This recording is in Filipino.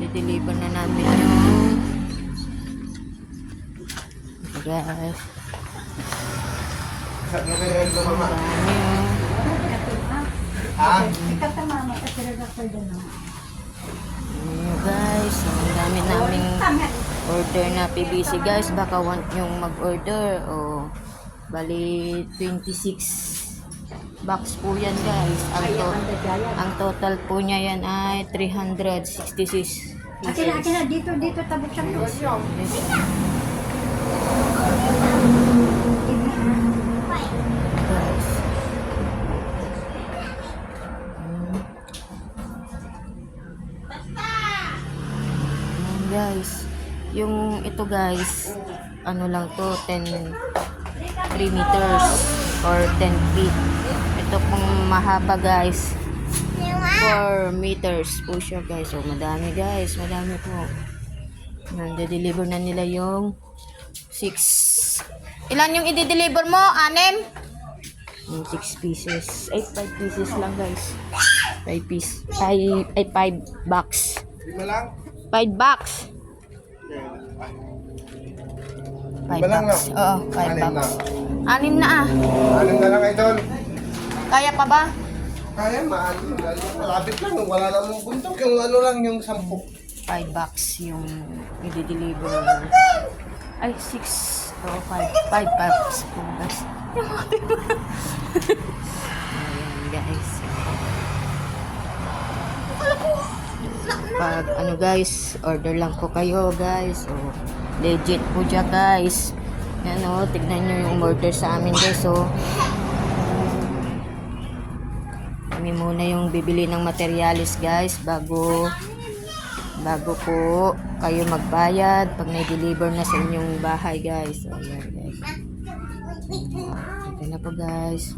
i-deliver na namin yung ito guys. Ang guys, ang dami naming order na PVC guys. Baka want yung mag-order o bali 26 box po yan guys. Ang total po niya yan ay 366 pieces. Akin na, dito tabok siya. Guys, yung ito guys, ano lang to, 3 meters or 10 feet. Ito pong mahaba guys, 4 meters po siya guys. So madami guys, madami po. Nande-deliver na nila yung 6. Ilan yung i-deliver mo? 6? Yung 6 pieces. 5 pieces lang guys. 5 piece. 5 box. 5 box. 5 box. Oo, 5 box. 6 na ah. 6 na lang idol. Kaya pa ba? Kaya maalim. Malapit lang. Wala namang buntok. Yung ano lang, yung 10. 5 box yung i-deliver. Ay, 6. Oo, 5 box po guys. Ayan guys. Pag ano guys, order lang po kayo guys. O, legit po dyan guys. Yan o, tignan nyo yung order sa amin guys. So, kami muna yung bibili ng materialis guys bago po kayo magbayad pag na-deliver na sa inyong bahay guys. So, yan guys. Ito na po guys.